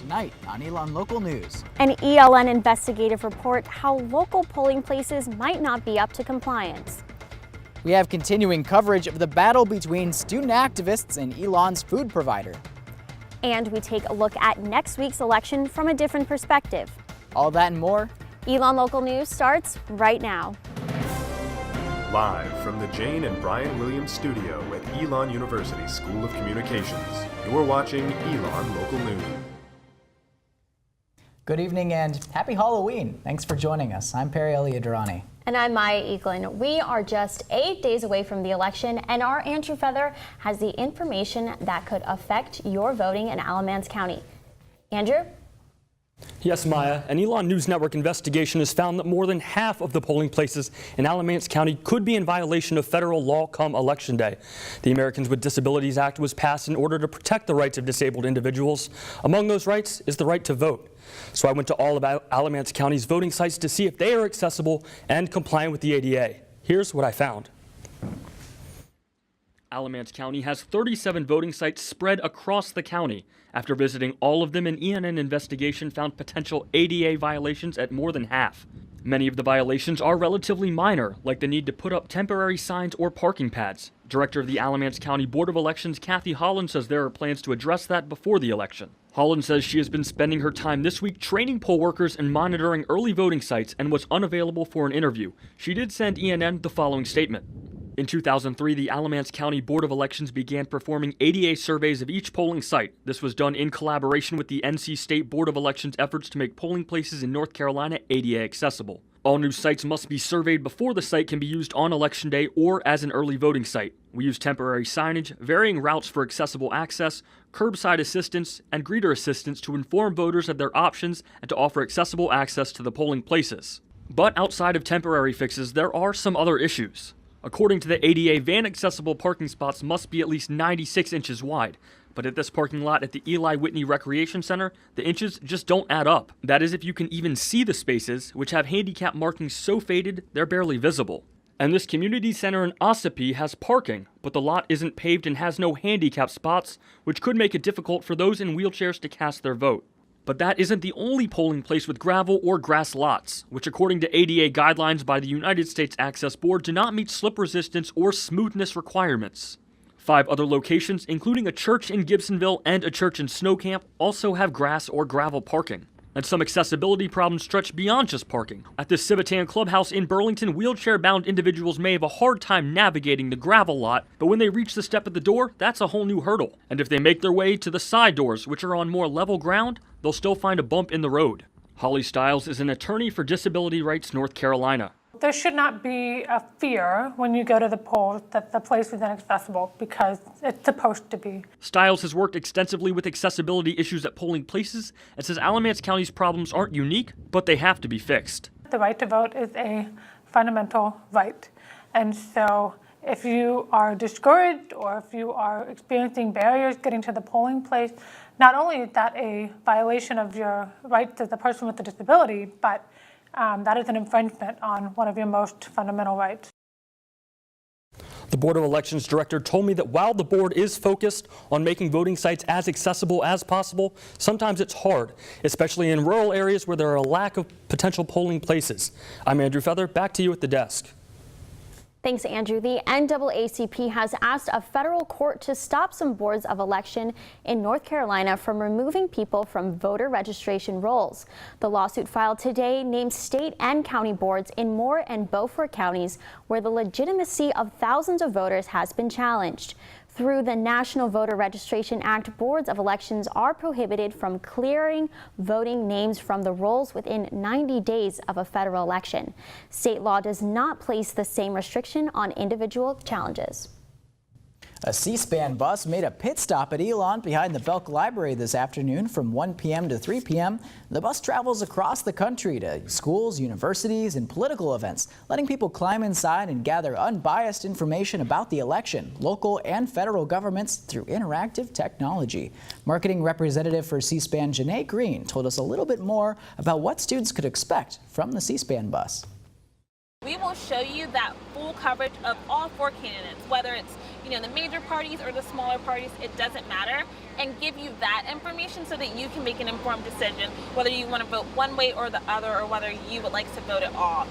tonight on Elon Local News. An ELN investigative report how local polling places might not be up to compliance. We have continuing coverage of the battle between student activists and Elon's food provider. And we take a look at next week's election from a different perspective. All that and more. Elon Local News starts right now. Live from the Jane and Brian Williams studio at Elon University School of Communications, you're watching Elon Local News. Good evening and happy Halloween. Thanks for joining us. I'm Perry Eliadrani. And I'm Maya Eaglin. We are just 8 days away from the election, and our Andrew Feather has the information that could affect your voting in Alamance County. Andrew? Yes, Maya. An Elon News Network investigation has found that more than half of the polling places in Alamance County could be in violation of federal law come Election Day. The Americans with Disabilities Act was passed in order to protect the rights of disabled individuals. Among those rights is the right to vote. So I went to all of Alamance County's voting sites to see if they are accessible and compliant with the ADA. Here's what I found. Alamance County has 37 voting sites spread across the county. After visiting all of them, an ENN investigation found potential ADA violations at more than half. Many of the violations are relatively minor, like the need to put up temporary signs or parking pads. Director of the Alamance County Board of Elections, Kathy Holland, says there are plans to address that before the election. Holland says she has been spending her time this week training poll workers and monitoring early voting sites and was unavailable for an interview. She did send ENN the following statement. In 2003, the Alamance County Board of Elections began performing ADA surveys of each polling site. This was done in collaboration with the NC State Board of Elections' efforts to make polling places in North Carolina ADA accessible. All new sites must be surveyed before the site can be used on Election Day or as an early voting site. We use temporary signage, varying routes for accessible access, curbside assistance, and greeter assistance to inform voters of their options and to offer accessible access to the polling places. But outside of temporary fixes, there are some other issues. According to the ADA, van-accessible parking spots must be at least 96 inches wide. But at this parking lot at the Eli Whitney Recreation Center, the inches just don't add up. That is if you can even see the spaces, which have handicap markings so faded they're barely visible. And this community center in Ossipee has parking, but the lot isn't paved and has no handicap spots, which could make it difficult for those in wheelchairs to cast their vote. But that isn't the only polling place with gravel or grass lots, which according to ADA guidelines by the United States Access Board do not meet slip resistance or smoothness requirements. 5 other locations, including a church in Gibsonville and a church in Snow Camp, also have grass or gravel parking. And some accessibility problems stretch beyond just parking. At the Civitan Clubhouse in Burlington, wheelchair-bound individuals may have a hard time navigating the gravel lot, but when they reach the step at the door, that's a whole new hurdle. And if they make their way to the side doors, which are on more level ground, they'll still find a bump in the road. Holly Stiles is an attorney for Disability Rights North Carolina. There should not be a fear when you go to the polls that the place is inaccessible, because it's supposed to be. Stiles has worked extensively with accessibility issues at polling places and says Alamance County's problems aren't unique, but they have to be fixed. The right to vote is a fundamental right. And so if you are discouraged or if you are experiencing barriers getting to the polling place, not only is that a violation of your rights as a person with a disability, but that is an infringement on one of your most fundamental rights. The Board of Elections director told me that while the board is focused on making voting sites as accessible as possible, sometimes it's hard, especially in rural areas where there are a lack of potential polling places. I'm Andrew Feather, back to you at the desk. Thanks, Andrew. The NAACP has asked a federal court to stop some boards of election in North Carolina from removing people from voter registration rolls. The lawsuit filed today names state and county boards in Moore and Beaufort counties where the legitimacy of thousands of voters has been challenged. Through the National Voter Registration Act, boards of elections are prohibited from clearing voting names from the rolls within 90 days of a federal election. State law does not place the same restriction on individual challenges. A C-SPAN bus made a pit stop at Elon behind the Belk Library this afternoon from 1 p.m. to 3 p.m. The bus travels across the country to schools, universities, and political events, letting people climb inside and gather unbiased information about the election, local and federal governments through interactive technology. Marketing representative for C-SPAN, Janae Green, told us a little bit more about what students could expect from the C-SPAN bus. We we will show you that full coverage of all 4 candidates, whether it's the major parties or the smaller parties, it doesn't matter, and give you that information so that you can make an informed decision whether you want to vote one way or the other, or whether you would like to vote at all.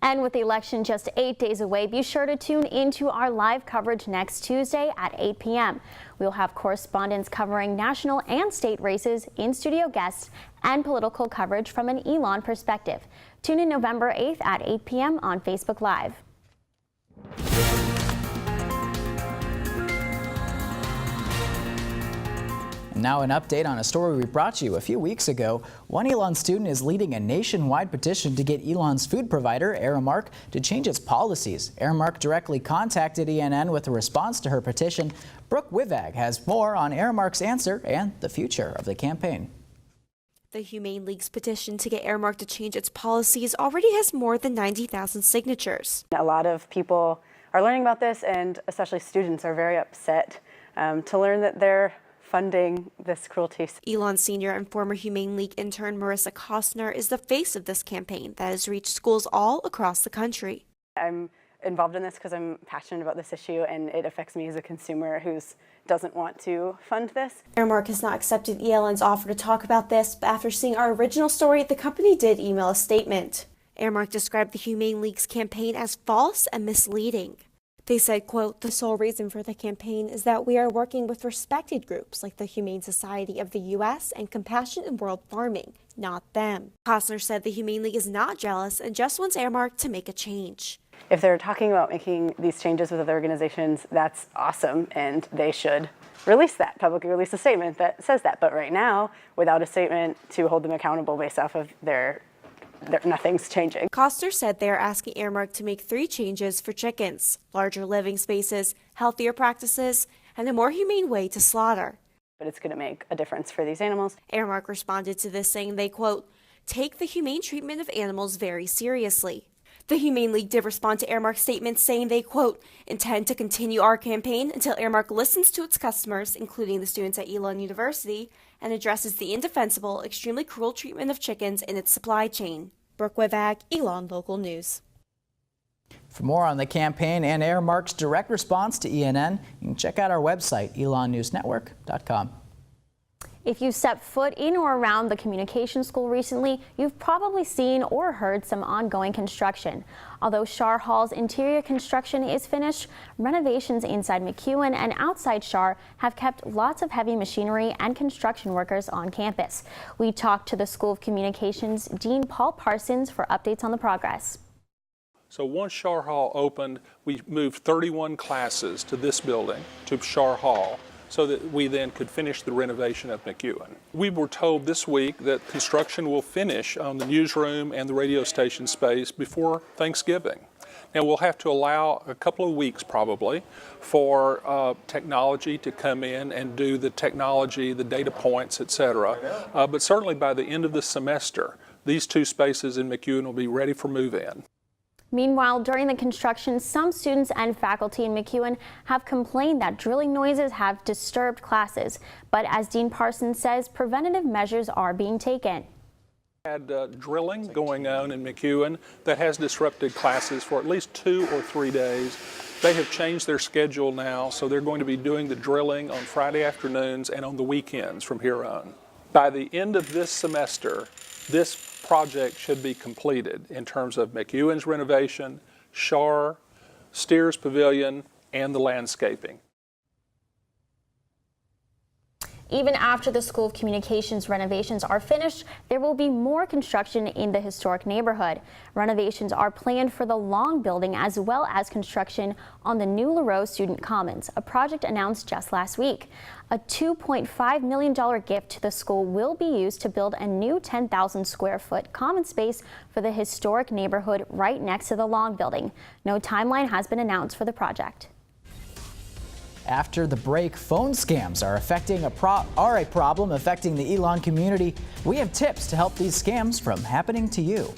And with the election just 8 days away, be sure to tune into our live coverage next Tuesday at 8 p.m. We'll have correspondents covering national and state races, in-studio guests, and political coverage from an Elon perspective. Tune in November 8th at 8 p.m. on Facebook Live. Now an update on a story we brought you a few weeks ago. One Elon student is leading a nationwide petition to get Elon's food provider, Aramark, to change its policies. Aramark directly contacted ENN with a response to her petition. Brooke Wivag has more on Aramark's answer and the future of the campaign. The Humane League's petition to get Aramark to change its policies already has more than 90,000 signatures. A lot of people are learning about this, and especially students are very upset to learn that they're funding this cruelty. Elon senior and former Humane League intern Marissa Costner is the face of this campaign that has reached schools all across the country. I'm involved in this because I'm passionate about this issue, and it affects me as a consumer who doesn't want to fund this. Aramark has not accepted ELN's offer to talk about this, but after seeing our original story, the company did email a statement. Aramark described the Humane League's campaign as false and misleading. They said, quote, "The sole reason for the campaign is that we are working with respected groups like the Humane Society of the U.S. and Compassion in World Farming, not them." Costner said the Humane League is not jealous and just wants Aramark to make a change. If they're talking about making these changes with other organizations, that's awesome, and they should publicly release a statement that says that. But right now, without a statement to hold them accountable based off of nothing's changing. Costner said they are asking Aramark to make 3 changes for chickens: larger living spaces, healthier practices, and a more humane way to slaughter. But it's going to make a difference for these animals. Aramark responded to this saying they, quote, "take the humane treatment of animals very seriously." The Humane League did respond to Aramark's statement saying they, quote, "intend to continue our campaign until Aramark listens to its customers, including the students at Elon University, and addresses the indefensible, extremely cruel treatment of chickens in its supply chain." Brooke Wivag, Elon Local News. For more on the campaign and Aramark's direct response to ENN, you can check out our website, elonnewsnetwork.com. If you stepped foot in or around the communication school recently, you've probably seen or heard some ongoing construction. Although Schar Hall's interior construction is finished, renovations inside McEwen and outside Schar have kept lots of heavy machinery and construction workers on campus. We talked to the School of Communications Dean Paul Parsons for updates on the progress. So once Schar Hall opened, we moved 31 classes to this building, to Schar Hall, so that we then could finish the renovation of McEwen. We were told this week that construction will finish on the newsroom and the radio station space before Thanksgiving. Now we'll have to allow a couple of weeks probably for technology to come in and do the technology, the data points, etc. But certainly by the end of the semester, these 2 spaces in McEwen will be ready for move-in. Meanwhile, during the construction, some students and faculty in McEwen have complained that drilling noises have disturbed classes. But as Dean Parsons says, preventative measures are being taken. Had drilling going on in McEwen that has disrupted classes for at least 2 or 3 days. They have changed their schedule now, so they're going to be doing the drilling on Friday afternoons and on the weekends from here on. By the end of this semester, this project should be completed in terms of McEwen's renovation, Schar, Steers Pavilion, and the landscaping. Even after the School of Communications renovations are finished, there will be more construction in the historic neighborhood. Renovations are planned for the Long Building as well as construction on the new LaRose Student Commons, a project announced just last week. A $2.5 million gift to the school will be used to build a new 10,000 square foot common space for the historic neighborhood right next to the Long Building. No timeline has been announced for the project. After the break, phone scams are a problem affecting the Elon community. We have tips to help these scams from happening to you.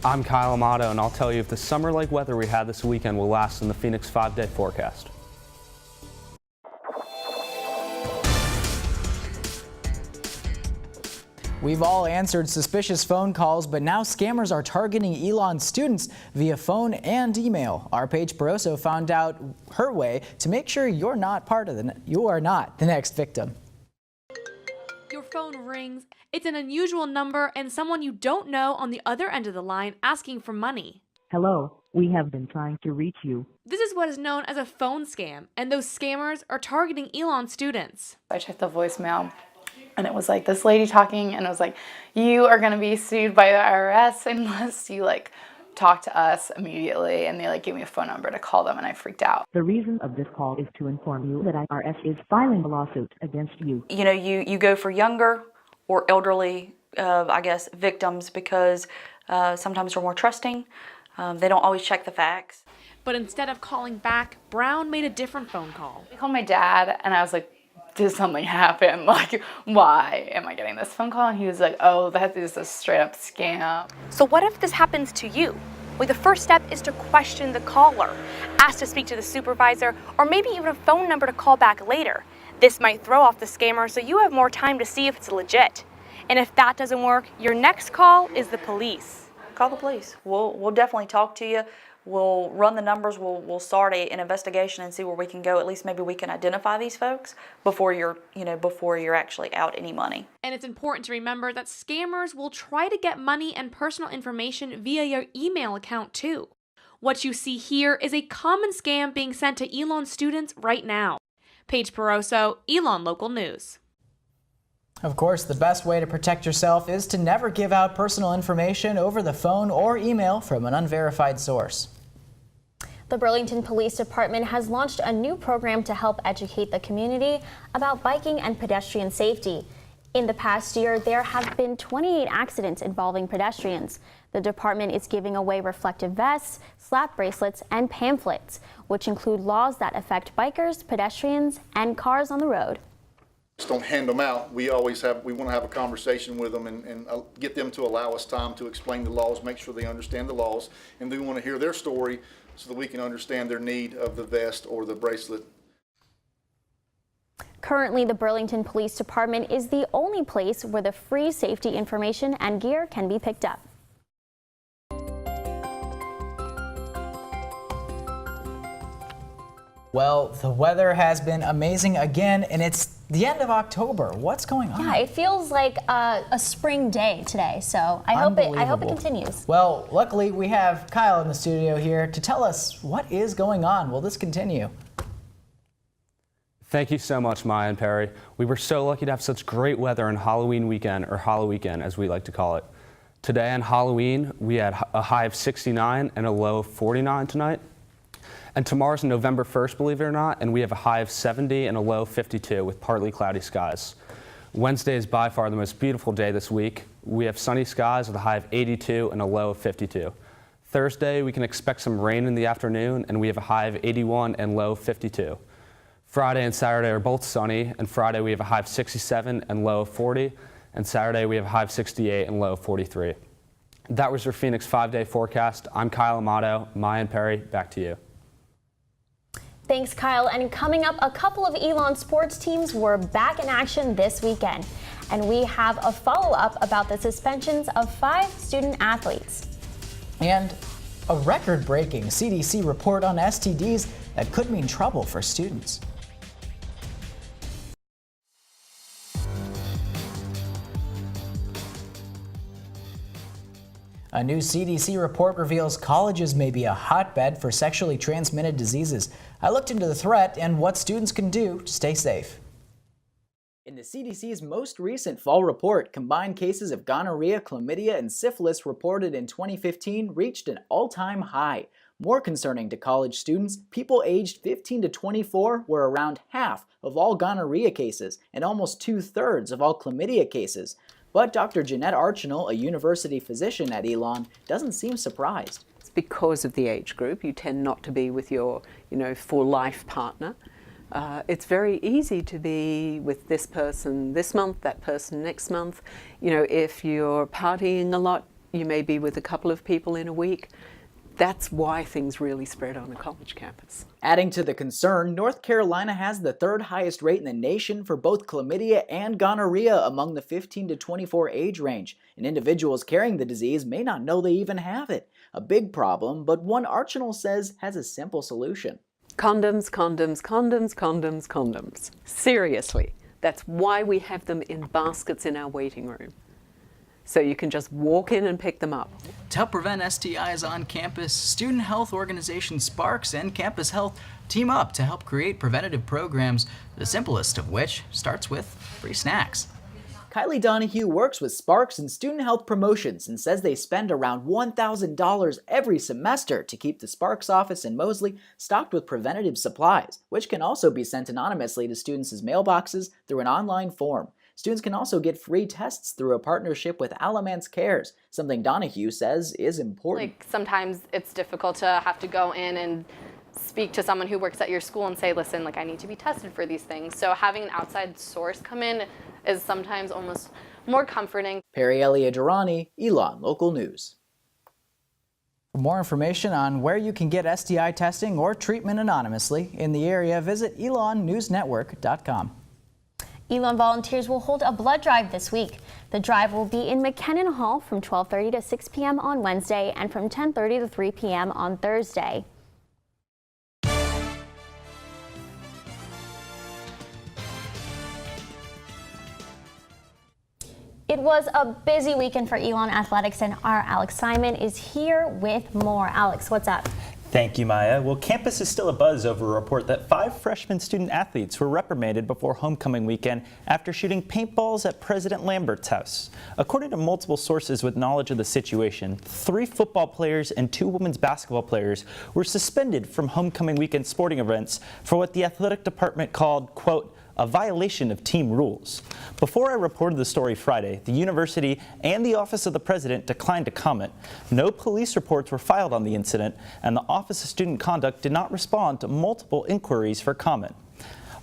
I'm Kyle Amato, and I'll tell you if the summer-like weather we had this weekend will last in the Phoenix 5-day forecast. We've all answered suspicious phone calls, but now scammers are targeting Elon students via phone and email. Our Paige Peroso found out her way to make sure you are not the next victim. Your phone rings. It's an unusual number and someone you don't know on the other end of the line asking for money. Hello, we have been trying to reach you. This is what is known as a phone scam, and those scammers are targeting Elon students. I checked the voicemail, and it was like this lady talking, and it was like, you are going to be sued by the IRS unless you talk to us immediately. And they gave me a phone number to call them, and I freaked out. The reason of this call is to inform you that IRS is filing a lawsuit against you. You know, you go for younger or elderly, victims because sometimes they're more trusting. They don't always check the facts. But instead of calling back, Brown made a different phone call. I called my dad, and I was like, did something happen? Why am I getting this phone call? And he was like, oh, that is a straight up scam. So what if this happens to you? Well, the first step is to question the caller, ask to speak to the supervisor, or maybe even a phone number to call back later. This might throw off the scammer, so you have more time to see if it's legit. And if that doesn't work, your next call is the police. Call the police. We'll definitely talk to you. We'll run the numbers. We'll start an investigation and see where we can go. At least maybe we can identify these folks before you're actually out any money. And it's important to remember that scammers will try to get money and personal information via your email account too. What you see here is a common scam being sent to Elon students right now. Paige Peroso, Elon Local News. Of course, the best way to protect yourself is to never give out personal information over the phone or email from an unverified source. The Burlington Police Department has launched a new program to help educate the community about biking and pedestrian safety. In the past year, there have been 28 accidents involving pedestrians. The department is giving away reflective vests, slap bracelets, and pamphlets, which include laws that affect bikers, pedestrians, and cars on the road. Just don't hand them out. We want to have a conversation with them and get them to allow us time to explain the laws, make sure they understand the laws, and we want to hear their story so that we can understand their need of the vest or the bracelet. Currently, the Burlington Police Department is the only place where the free safety information and gear can be picked up. Well, the weather has been amazing again, and it's the end of October. What's going on? Yeah, it feels like a spring day today, so I hope it continues. Well, luckily we have Kyle in the studio here to tell us what is going on. Will this continue? Thank you so much, Maya and Perry. We were so lucky to have such great weather on Halloween weekend, or Halloweekend as we like to call it. Today on Halloween, we had a high of 69 and a low of 49 tonight. And tomorrow's November 1st, believe it or not, and we have a high of 70 and a low of 52 with partly cloudy skies. Wednesday is by far the most beautiful day this week. We have sunny skies with a high of 82 and a low of 52. Thursday, we can expect some rain in the afternoon, and we have a high of 81 and low of 52. Friday and Saturday are both sunny, and Friday we have a high of 67 and low of 40, and Saturday we have a high of 68 and low of 43. That was your Phoenix 5-day forecast. I'm Kyle Amato. Maya and Perry, back to you. Thanks, Kyle. And coming up, a couple of Elon sports teams were back in action this weekend. And we have a follow-up about the suspensions of 5 student athletes. And a record-breaking CDC report on STDs that could mean trouble for students. A new CDC report reveals colleges may be a hotbed for sexually transmitted diseases. I looked into the threat and what students can do to stay safe. In the CDC's most recent fall report, combined cases of gonorrhea, chlamydia, and syphilis reported in 2015 reached an all-time high. More concerning to college students, people aged 15 to 24 were around half of all gonorrhea cases and almost 2/3 of all chlamydia cases. But Dr. Jeanette Archinal, a university physician at Elon, doesn't seem surprised. It's because of the age group. You tend not to be with your, for life partner. It's very easy to be with this person this month, that person next month. If you're partying a lot, you may be with a couple of people in a week. That's why things really spread on a college campus. Adding to the concern, North Carolina has the third highest rate in the nation for both chlamydia and gonorrhea among the 15 to 24 age range, and individuals carrying the disease may not know they even have it. A big problem, but one Archinal says has a simple solution. Condoms, condoms, condoms, condoms, condoms. Seriously, that's why we have them in baskets in our waiting room. So you can just walk in and pick them up. To help prevent STIs on campus, student health organization Sparks and Campus Health team up to help create preventative programs, the simplest of which starts with free snacks. Kylie Donahue works with Sparks and Student Health Promotions and says they spend around $1,000 every semester to keep the Sparks office in Mosley stocked with preventative supplies, which can also be sent anonymously to students' mailboxes through an online form. Students can also get free tests through a partnership with Alamance Cares, something Donahue says is important. Sometimes it's difficult to have to go in and speak to someone who works at your school and say, listen, I need to be tested for these things. So having an outside source come in is sometimes almost more comforting. Perry Eliadarani, Elon Local News. For more information on where you can get STI testing or treatment anonymously in the area, visit elonnewsnetwork.com. Elon volunteers will hold a blood drive this week. The drive will be in McKinnon Hall from 12:30 to 6 p.m. on Wednesday and from 10:30 to 3 p.m. on Thursday. It was a busy weekend for Elon Athletics, and our Alex Simon is here with more. Alex, what's up? Thank you, Maya. Well, campus is still abuzz over a report that 5 freshman student athletes were reprimanded before homecoming weekend after shooting paintballs at President Lambert's house. According to multiple sources with knowledge of the situation, 3 football players and 2 women's basketball players were suspended from homecoming weekend sporting events for what the athletic department called, quote, a violation of team rules. Before I reported the story Friday, the university and the Office of the President declined to comment. No police reports were filed on the incident, and the Office of Student Conduct did not respond to multiple inquiries for comment.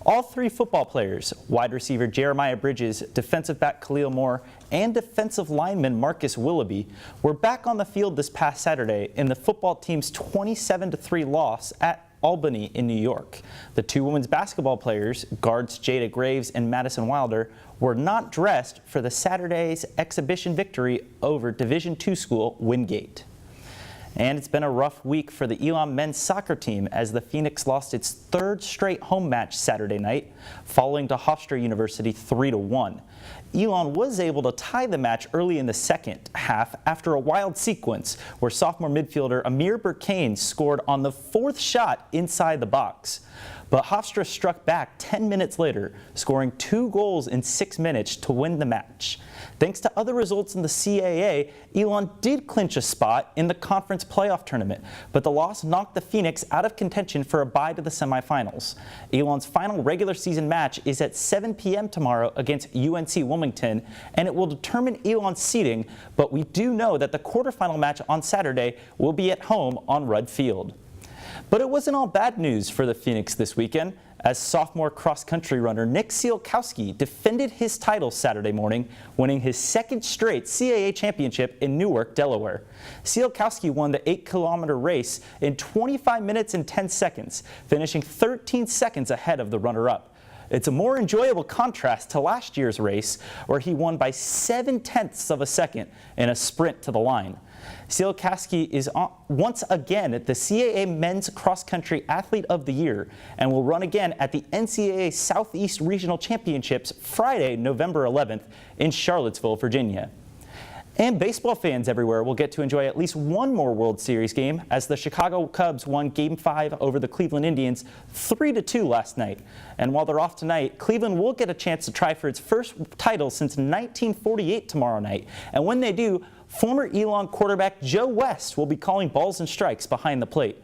All 3 football players, wide receiver Jeremiah Bridges, defensive back Khalil Moore, and defensive lineman Marcus Willoughby, were back on the field this past Saturday in the football team's 27-3 loss at Albany in New York. The 2 women's basketball players, guards Jada Graves and Madison Wilder, were not dressed for the Saturday's exhibition victory over Division II school Wingate. And it's been a rough week for the Elon men's soccer team as the Phoenix lost its 3rd straight home match Saturday night, falling to Hofstra University 3-1. Elon was able to tie the match early in the second half after a wild sequence where sophomore midfielder Amir Burkane scored on the 4th shot inside the box. But Hofstra struck back 10 minutes later, scoring 2 goals in 6 minutes to win the match. Thanks to other results in the CAA, Elon did clinch a spot in the conference playoff tournament, but the loss knocked the Phoenix out of contention for a bye to the semifinals. Elon's final regular season match is at 7 p.m. tomorrow against UNC Wilmington, and it will determine Elon's seeding, but we do know that the quarterfinal match on Saturday will be at home on Rudd Field. But it wasn't all bad news for the Phoenix this weekend, as sophomore cross-country runner Nick Sielkowski defended his title Saturday morning, winning his 2nd straight CAA championship in Newark, Delaware. Sielkowski won the 8-kilometer race in 25 minutes and 10 seconds, finishing 13 seconds ahead of the runner-up. It's a more enjoyable contrast to last year's race, where he won by 7/10 of a second in a sprint to the line. Sielkowski is once again the CAA Men's Cross Country Athlete of the Year and will run again at the NCAA Southeast Regional Championships Friday, November 11th in Charlottesville, Virginia. And baseball fans everywhere will get to enjoy at least one more World Series game as the Chicago Cubs won Game 5 over the Cleveland Indians 3-2 last night. And while they're off tonight, Cleveland will get a chance to try for its first title since 1948 tomorrow night. And when they do, former Elon quarterback Joe West will be calling balls and strikes behind the plate.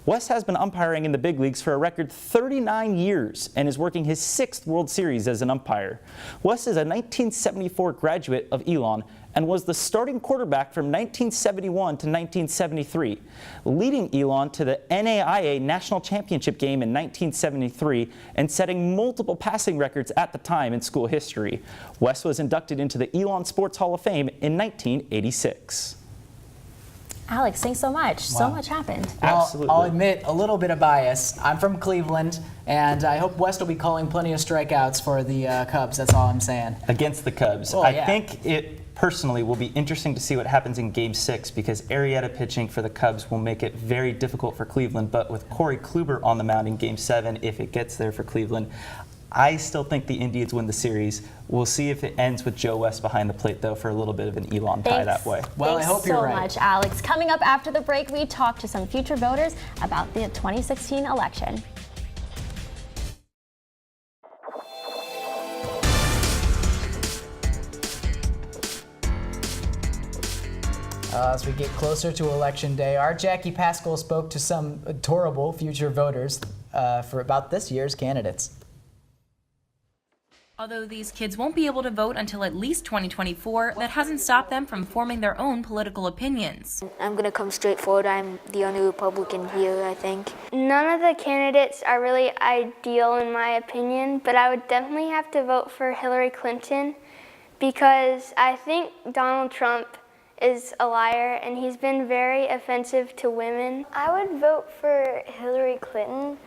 West has been umpiring in the big leagues for a record 39 years and is working his 6th World Series as an umpire. West is a 1974 graduate of Elon and was the starting quarterback from 1971 to 1973, leading Elon to the NAIA National Championship game in 1973 and setting multiple passing records at the time in school history. West was inducted into the Elon Sports Hall of Fame in 1986. Alex, thanks so much. So much happened. Well, Absolutely. I'll admit a little bit of bias. I'm from Cleveland, and I hope West will be calling plenty of strikeouts for the Cubs. That's all I'm saying. Against the Cubs. Oh, I yeah. think it personally will be interesting to see what happens in Game 6 because Arrieta pitching for the Cubs will make it very difficult for Cleveland. But with Corey Kluber on the mound in Game 7, if it gets there for Cleveland, I still think the Indians win the series. We'll see if it ends with Joe West behind the plate, though, for a little bit of an Elon tie that way. Well, I hope you're right. Thanks so much, Alex. Coming up after the break, we talk to some future voters about the 2016 election. As we get closer to Election Day, our Jackie Pascal spoke to some adorable future voters for about this year's candidates. Although these kids won't be able to vote until at least 2024, that hasn't stopped them from forming their own political opinions. I'm going to come straight forward. I'm the only Republican here, I think. None of the candidates are really ideal in my opinion, but I would definitely have to vote for Hillary Clinton because I think Donald Trump is a liar and he's been very offensive to women. I would vote for Hillary Clinton.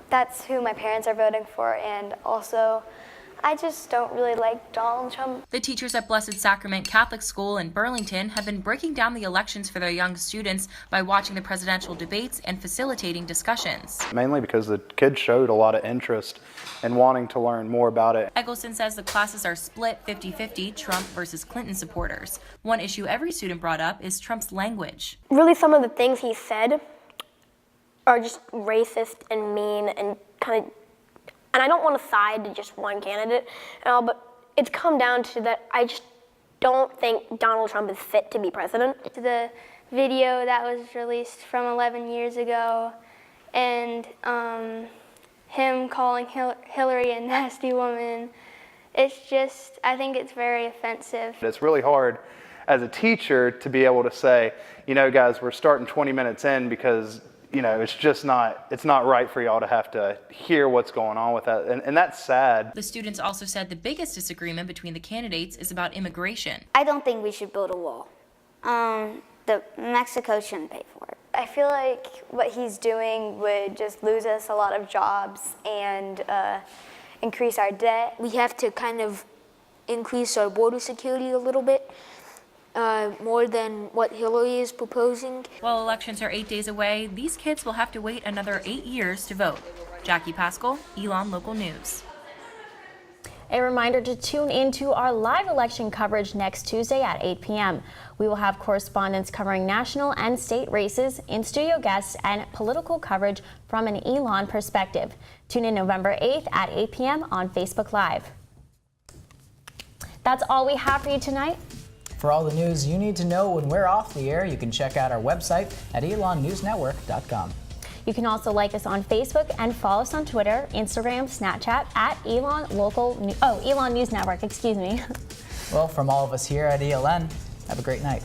That's who my parents are voting for, and also I just don't really like Donald Trump. The teachers at Blessed Sacrament Catholic School in Burlington have been breaking down the elections for their young students by watching the presidential debates and facilitating discussions. Mainly because the kids showed a lot of interest in wanting to learn more about it. Eggleston says the classes are split 50-50 Trump versus Clinton supporters. One issue every student brought up is Trump's language. Really, some of the things he said are just racist and mean and and I don't want to side to just one candidate and all, but it's come down to that I just don't think Donald Trump is fit to be president. The video that was released from 11 years ago and him calling Hillary a nasty woman, it's just, I think it's very offensive. It's really hard as a teacher to be able to say, you know, guys, we're starting 20 minutes in because you know, it's not right for y'all to have to hear what's going on with that, and that's sad. The students also said the biggest disagreement between the candidates is about immigration. I don't think we should build a wall. Mexico shouldn't pay for it. I feel like what he's doing would just lose us a lot of jobs and increase our debt. We have to kind of increase our border security a little bit. More than what Hillary is proposing. While elections are 8 days away, these kids will have to wait another 8 years to vote. Jackie Pascal, Elon Local News. A reminder to tune into our live election coverage next Tuesday at 8 p.m. We will have correspondents covering national and state races, in-studio guests, and political coverage from an Elon perspective. Tune in November 8th at 8 p.m. on Facebook Live. That's all we have for you tonight. For all the news you need to know when we're off the air, you can check out our website at elonnewsnetwork.com. You can also like us on Facebook and follow us on Twitter, Instagram, Snapchat at Elon News Network, excuse me. Well, from all of us here at ELN, have a great night.